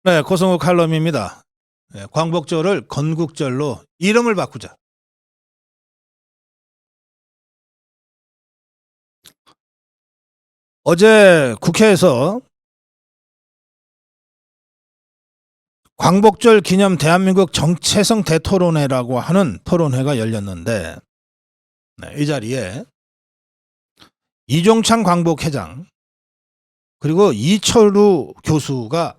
네, 고성우 칼럼입니다. 네, 광복절을 건국절로 이름을 바꾸자. 어제 국회에서 광복절 기념 대한민국 정체성 대토론회라고 하는 토론회가 열렸는데, 이 자리에 이종찬 광복회장 그리고 이철우 교수가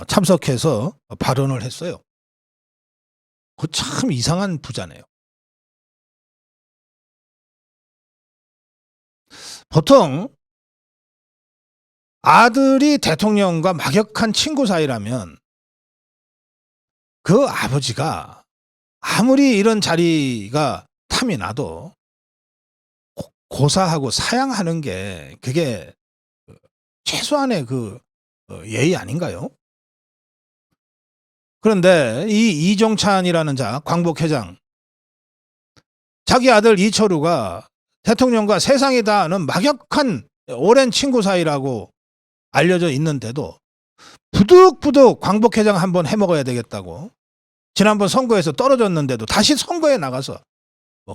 참석해서 발언을 했어요. 그 참 이상한 부자네요. 보통 아들이 대통령과 막역한 친구 사이라면 그 아버지가 아무리 이런 자리가 탐이 나도 고사하고 사양하는 게 그게 최소한의 예의 아닌가요? 그런데 이 이종찬이라는 광복회장, 자기 아들 이철우가 대통령과 세상이 다 아는 막역한 오랜 친구 사이라고 알려져 있는데도 부득부득 광복회장 한번 해먹어야 되겠다고 지난번 선거에서 떨어졌는데도 다시 선거에 나가서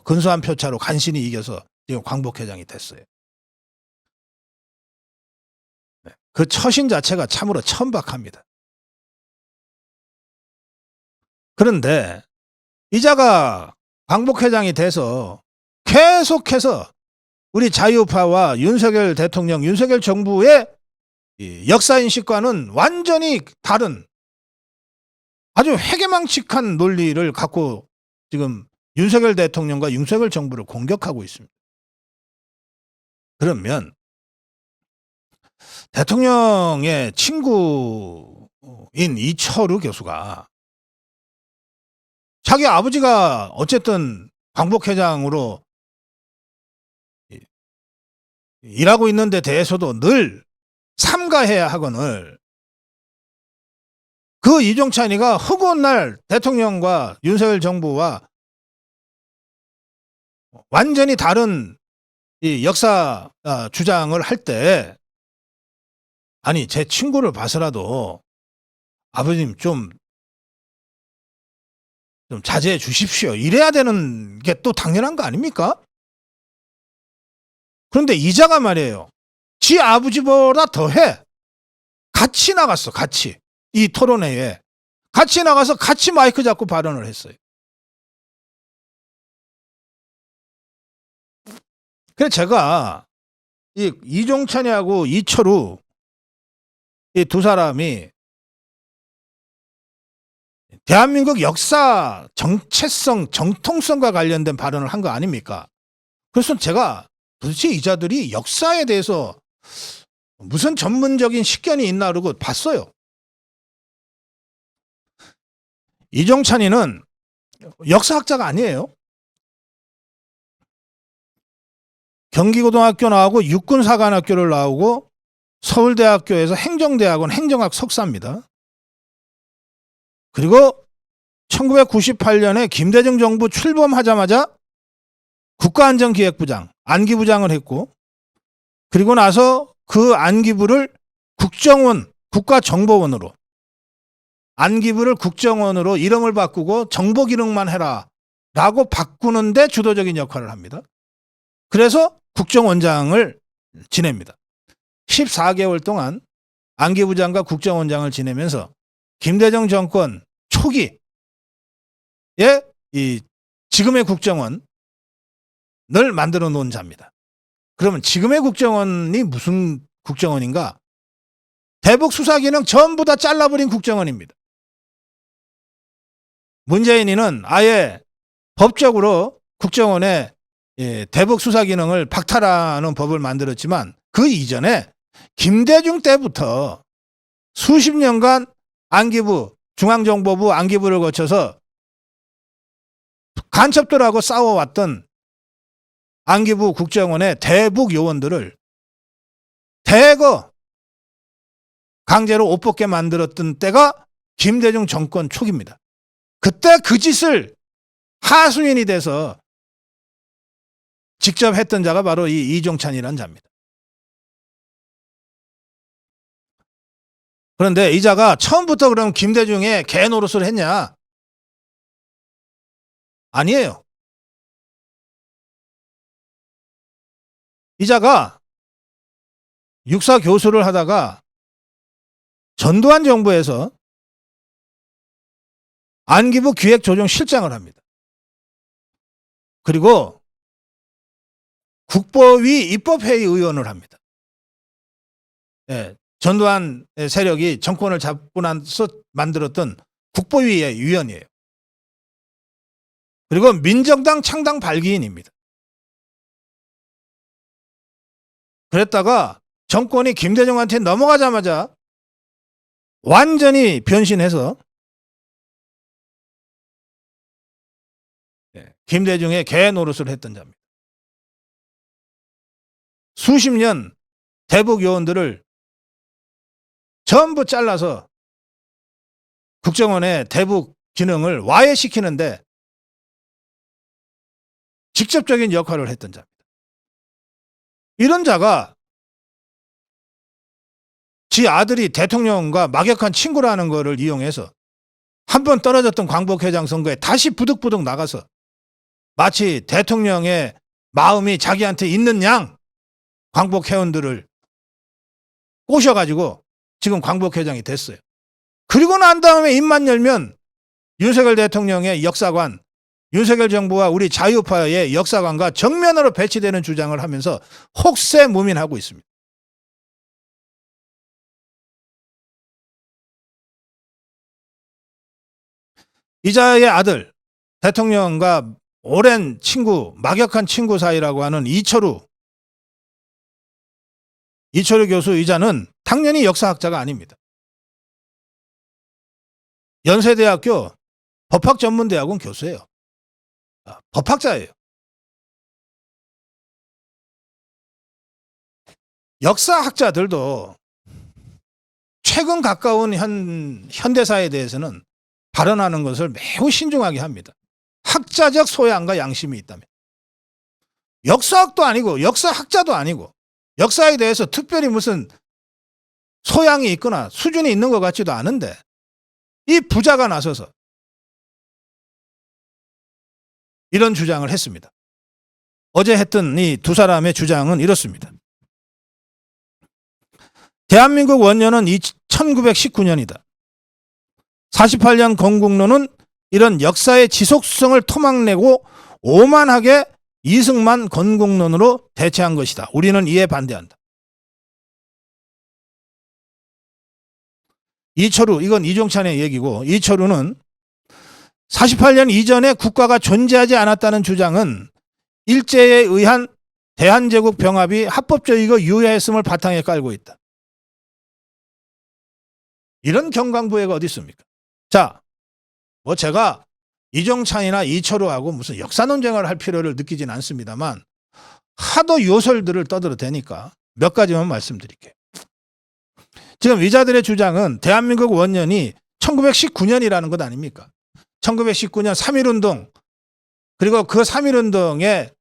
근소한 표차로 간신히 이겨서 지금 광복회장이 됐어요. 그 처신 자체가 참으로 천박합니다. 그런데 이자가 광복회장이 돼서 계속해서 우리 자유파와 윤석열 대통령, 윤석열 정부의 역사인식과는 완전히 다른 아주 회개망측한 논리를 갖고 지금 윤석열 대통령과 윤석열 정부를 공격하고 있습니다. 그러면 대통령의 친구인 이철우 교수가 자기 아버지가 어쨌든 광복회장으로 일하고 있는 데 대해서도 늘 삼가해야 하거늘 그 이종찬이가 허구한 날 대통령과 윤석열 정부와 완전히 다른 이 역사 주장을 할 때 아니 제 친구를 봐서라도 아버님 좀 자제해 주십시오. 이래야 되는 게 또 당연한 거 아닙니까? 그런데 이자가 말이에요. 지 아버지보다 더해. 같이 나갔어. 같이. 이 토론회에. 같이 나가서 같이 마이크 잡고 발언을 했어요. 그래서 제가 이 이종찬이하고 이철우 이 두 사람이 대한민국 역사 정체성, 정통성과 관련된 발언을 한 거 아닙니까? 그래서 제가 도대체 이 자들이 역사에 대해서 무슨 전문적인 식견이 있나 그러고 봤어요. 이종찬이는 역사학자가 아니에요. 경기고등학교 나오고 육군사관학교를 나오고 서울대학교에서 행정대학원 행정학 석사입니다. 그리고 1998년에 김대중 정부 출범하자마자 국가안전기획부장, 안기부장을 했고 그리고 나서 그 안기부를 국정원, 국가정보원으로 안기부를 국정원으로 이름을 바꾸고 정보기능만 해라 라고 바꾸는데 주도적인 역할을 합니다. 그래서 국정원장을 지냅니다. 14개월 동안 안기부장과 국정원장을 지내면서 김대중 정권 초기에 이 지금의 국정원을 만들어 놓은 자입니다. 그러면 지금의 국정원이 무슨 국정원인가? 대북 수사 기능 전부 다 잘라버린 국정원입니다. 문재인이는 아예 법적으로 국정원의 대북 수사 기능을 박탈하는 법을 만들었지만 그 이전에 김대중 때부터 수십 년간 안기부, 중앙정보부 안기부를 거쳐서 간첩들하고 싸워왔던 안기부 국정원의 대북 요원들을 대거 강제로 옷 벗게 만들었던 때가 김대중 정권 초기입니다. 그때 그 짓을 하수인이 돼서 직접 했던 자가 바로 이 이종찬이라는 자입니다. 그런데 이자가 처음부터 그럼 김대중의 개 노릇을 했냐? 아니에요. 이자가 육사 교수를 하다가 전두환 정부에서 안기부 기획조정실장을 합니다. 그리고 국보위 입법회의 의원을 합니다. 예, 전두환 세력이 정권을 잡고 나서 만들었던 국보위의 위원이에요. 그리고 민정당 창당 발기인입니다. 그랬다가 정권이 김대중한테 넘어가자마자 완전히 변신해서 김대중의 개 노릇을 했던 자입니다. 수십 년 대북 요원들을 전부 잘라서 국정원의 대북 기능을 와해시키는데 직접적인 역할을 했던 자입니다. 이런 자가 지 아들이 대통령과 막역한 친구라는 것을 이용해서 한 번 떨어졌던 광복회장 선거에 다시 부득부득 나가서 마치 대통령의 마음이 자기한테 있는 양 광복회원들을 꼬셔가지고 지금 광복회장이 됐어요. 그리고 난 다음에 입만 열면 윤석열 대통령의 역사관, 윤석열 정부와 우리 자유파의 역사관과 정면으로 배치되는 주장을 하면서 혹세무민하고 있습니다. 이자의 아들, 대통령과 오랜 친구, 막역한 친구 사이라고 하는 이철우 교수 이자는 당연히 역사학자가 아닙니다. 연세대학교 법학전문대학원 교수예요. 법학자예요. 역사학자들도 최근 가까운 현대사에 대해서는 발언하는 것을 매우 신중하게 합니다. 학자적 소양과 양심이 있다면. 역사학도 아니고 역사학자도 아니고 역사에 대해서 특별히 무슨 소양이 있거나 수준이 있는 것 같지도 않은데 이 부자가 나서서 이런 주장을 했습니다. 어제 했던 이 두 사람의 주장은 이렇습니다. 대한민국 원년은 1919년이다. 48년 건국론은 이런 역사의 지속성을 토막내고 오만하게 이승만 건국론으로 대체한 것이다. 우리는 이에 반대한다. 이철우, 이건 이종찬의 얘기고, 이철우는 48년 이전에 국가가 존재하지 않았다는 주장은 일제에 의한 대한제국 병합이 합법적이고 유효했음을 바탕에 깔고 있다. 이런 경강부회가 어디 있습니까? 자, 뭐 제가 이종찬이나 이철우하고 무슨 역사 논쟁을 할 필요를 느끼진 않습니다만 하도 요설들을 떠들어대니까 몇 가지만 말씀드릴게요. 지금 이자들의 주장은 대한민국 원년이 1919년이라는 것 아닙니까? 1919년 3.1운동 그리고 그 3.1운동의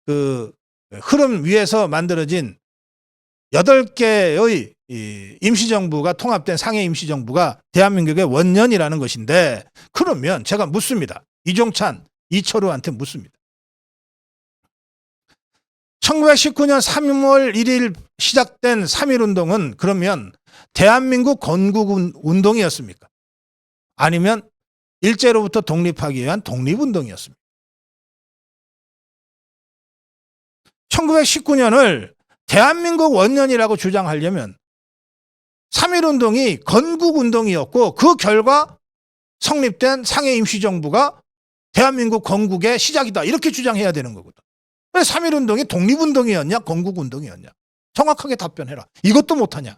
그 흐름 위에서 만들어진 8개의 임시정부가 통합된 상해 임시정부가 대한민국의 원년이라는 것인데 그러면 제가 묻습니다. 이종찬, 이철우한테 묻습니다. 1919년 3월 1일 시작된 3.1운동은 그러면 대한민국 건국운동이었습니까? 아니면 일제로부터 독립하기 위한 독립운동이었습니까? 1919년을 대한민국 원년이라고 주장하려면 3.1운동이 건국운동이었고 그 결과 성립된 상해 임시정부가 대한민국 건국의 시작이다. 이렇게 주장해야 되는 거거든. 왜 3.1운동이 독립운동이었냐 건국운동이었냐. 정확하게 답변해라. 이것도 못하냐.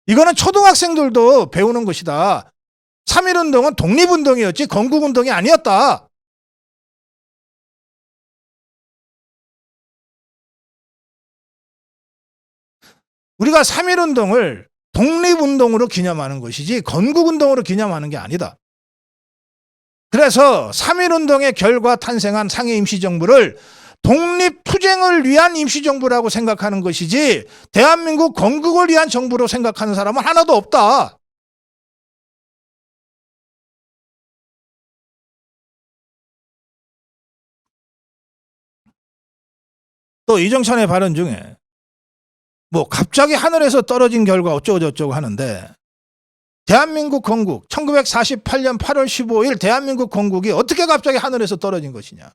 이거는 초등학생들도 배우는 것이다. 3.1운동은 독립운동이었지 건국운동이 아니었다. 우리가 3.1운동을 독립운동으로 기념하는 것이지 건국운동으로 기념하는 게 아니다. 그래서 3.1운동의 결과 탄생한 상해 임시정부를 독립투쟁을 위한 임시정부라고 생각하는 것이지 대한민국 건국을 위한 정부로 생각하는 사람은 하나도 없다. 또 이정찬의 발언 중에 뭐 갑자기 하늘에서 떨어진 결과 어쩌고저쩌고 하는데, 대한민국 건국 1948년 8월 15일 대한민국 건국이 어떻게 갑자기 하늘에서 떨어진 것이냐.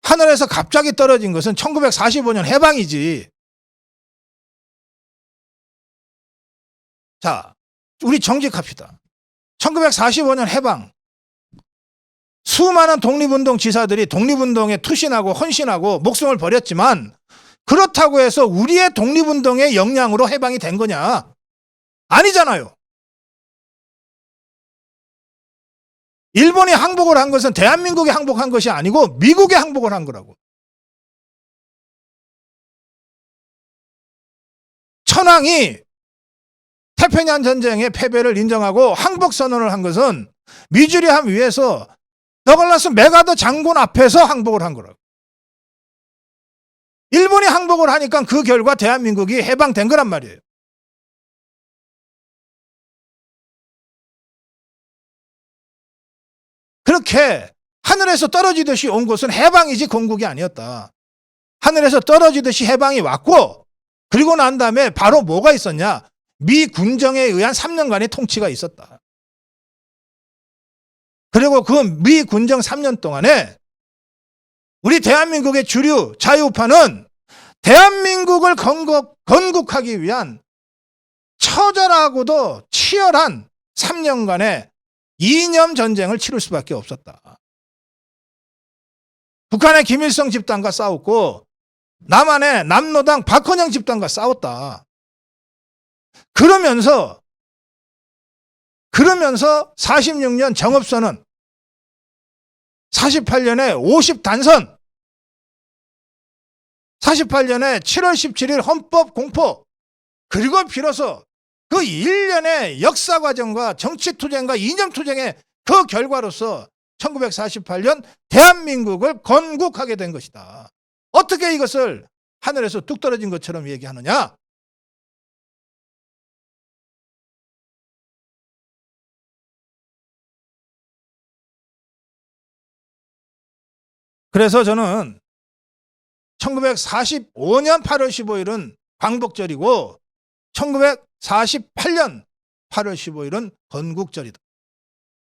하늘에서 갑자기 떨어진 것은 1945년 해방이지. 자, 우리 정직합시다. 1945년 해방. 수많은 독립운동 지사들이 독립운동에 투신하고 헌신하고 목숨을 버렸지만, 그렇다고 해서 우리의 독립운동의 역량으로 해방이 된 거냐? 아니잖아요. 일본이 항복을 한 것은 대한민국이 항복한 것이 아니고 미국이 항복을 한 거라고. 천황이 태평양 전쟁의 패배를 인정하고 항복 선언을 한 것은 미주리함 위에서 더글라스 메가더 장군 앞에서 항복을 한 거라고. 일본이 항복을 하니까 그 결과 대한민국이 해방된 거란 말이에요. 그렇게 하늘에서 떨어지듯이 온 것은 해방이지 건국이 아니었다. 하늘에서 떨어지듯이 해방이 왔고, 그리고 난 다음에 바로 뭐가 있었냐? 미 군정에 의한 3년간의 통치가 있었다. 그리고 그 미 군정 3년 동안에 우리 대한민국의 주류 자유우파는 대한민국을 건국하기 위한 처절하고도 치열한 3년간의 이념 전쟁을 치를 수밖에 없었다. 북한의 김일성 집단과 싸웠고, 남한의 남로당 박헌영 집단과 싸웠다. 그러면서 46년 정읍선언, 48년에 50단선, 48년에 7월 17일 헌법 공포, 그리고 비로소 그 1년의 역사 과정과 정치 투쟁과 이념 투쟁의 그 결과로서 1948년 대한민국을 건국하게 된 것이다. 어떻게 이것을 하늘에서 뚝 떨어진 것처럼 얘기하느냐? 그래서 저는 1945년 8월 15일은 광복절이고 1948년 8월 15일은 건국절이다.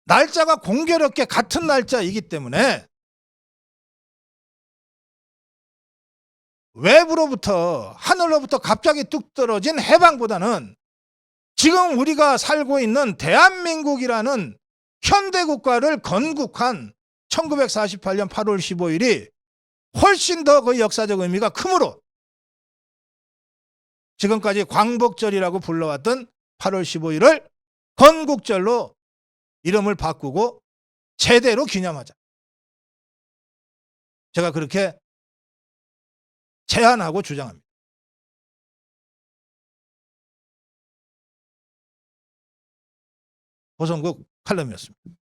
날짜가 공교롭게 같은 날짜이기 때문에 외부로부터, 하늘로부터 갑자기 뚝 떨어진 해방보다는 지금 우리가 살고 있는 대한민국이라는 현대국가를 건국한 1948년 8월 15일이 훨씬 더 그 역사적 의미가 크므로 지금까지 광복절이라고 불러왔던 8월 15일을 건국절로 이름을 바꾸고 제대로 기념하자. 제가 그렇게 제안하고 주장합니다. 고성국 칼럼이었습니다.